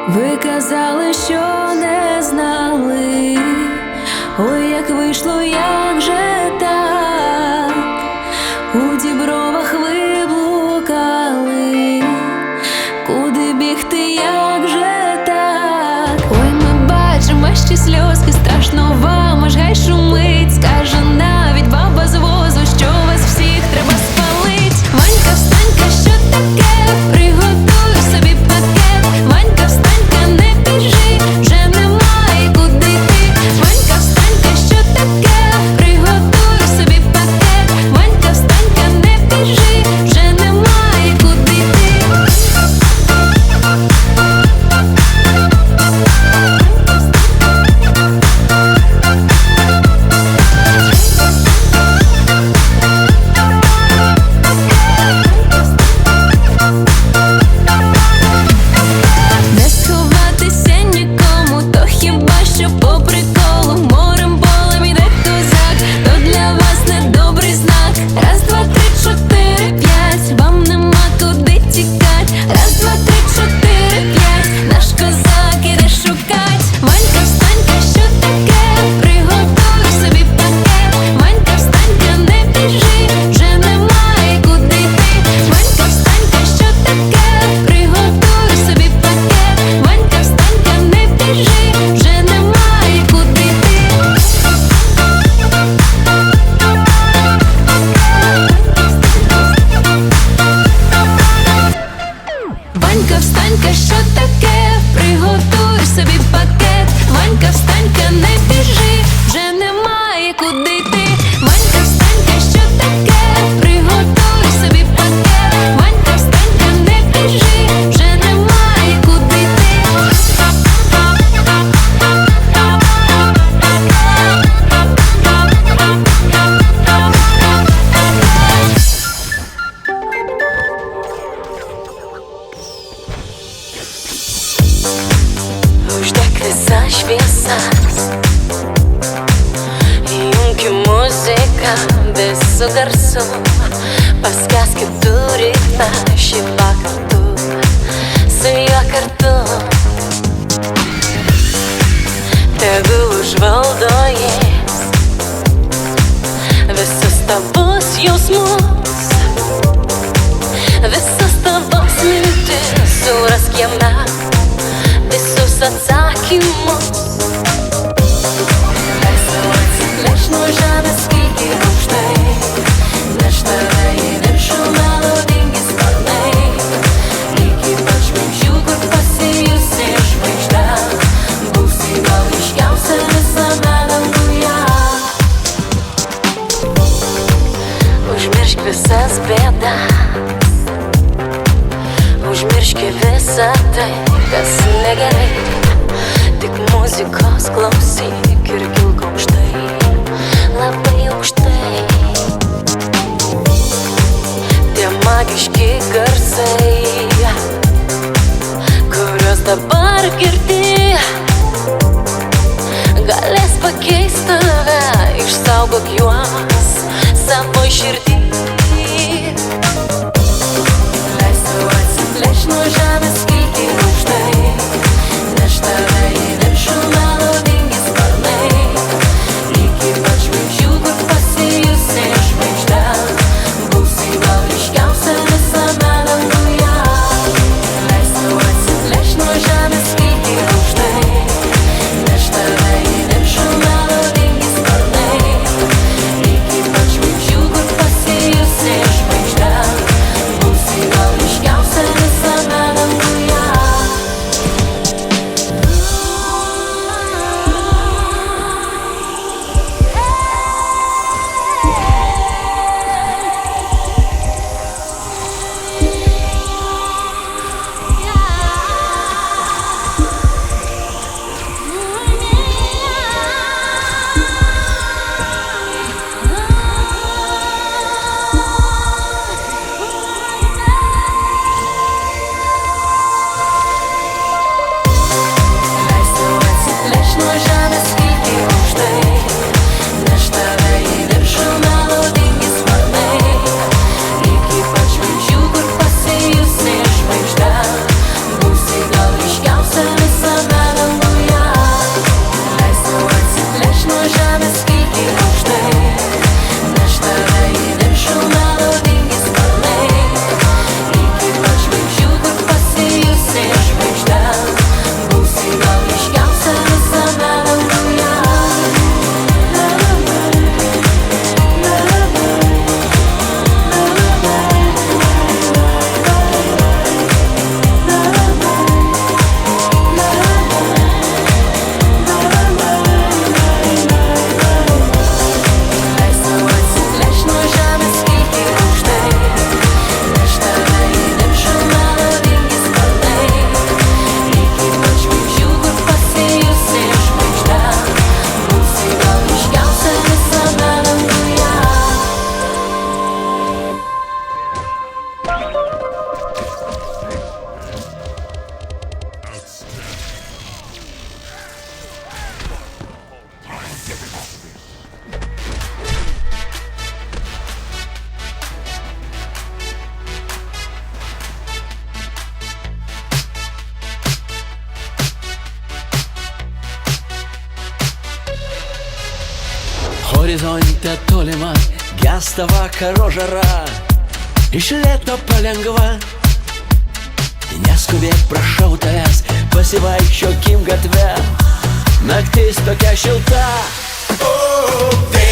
Ви казали, що не знали, ой, як вийшло, як же так, у дібровах ви блукали, куди бігти, як же так. Ой, ми бачимо ще сльозки, страшно вам, аж гай шумить, скаже навіть баба з возу, що вас всіх треба спалить. Ванька, встанька, що таке? Приготуй собі пакет. Ванька, встанька, не біжи, вже немає куди йти. Ванька, встанька, що таке? Приготуй собі пакет. Ванька, встанька, не біжи, вже немає куди йти. Не сховатися нікому, то хіба що по приколу. Морем, полем іде козак, то для вас недобрий знак. Раз, два, три, чотири, п'ять, вам нема куди тікать. Раз, два, три, чотири, п'ять, наш козак іде шукать. Ванька, встанька, що таке? Приготуй собі пакет. Ванька, встанька, не біжи, вже немає куди йти. Ванька, встанька, що таке? Приготуй собі пакет. Ванька, встанька, не біжи, вже немає куди йти. Ванька, встанька, що таке? Приготуй собі пакет. Ванька, встанька, не біжи, вже немає куди йти. Ванька, встанька, що таке? Приготуй собі пакет. Ванька, встанька, не біжи, вже немає куди йти. Uždegta šviesa, įjungiu muziką visu garsu, paskęskit turite šį vakarą su juo kartu. Tegul užvaldo jis visus tavus jausmus, visas tavas mintis, surask jame visus atsakymus. Leis tau atsiplėš nuo žemės iki aukštai, neš tave į viršų melodingi sparnai, iki pat žvaigždžių, kur pasijusi žvaigžde, būsi gal ryškiausia visame danguje. Užmiršk visas bėdas, užmiršk visą tai, kas negerai, tik muzikos klausyk ir kilk aukštai, labai aukštai. Tie magiški garsai, kuriuos dabar girdi, galės pakeist tave, išsaugok juos savo širdį. Leis tau atsiplėš nuo žemės iki aukštai, neš tave į viršų melodingi sparnai, iki pat žvaigždžių, kur pasijusi žvaigžde, būsi gal ryškiausia visame danguje. Leis tau atsiplėš nuo žemės iki aukštai, neš tave į viršų melodingi sparnai, iki pat žvaigždžių, kur pasijusi žvaigžde, būsi gal ryškiausia visame danguje. horizonte tolima gęsta vakaro žara. Iš lėto palengva, neskubėk, prašau tavęs, pasivaikščiokim gatve, naktis tokia šilta. Oh,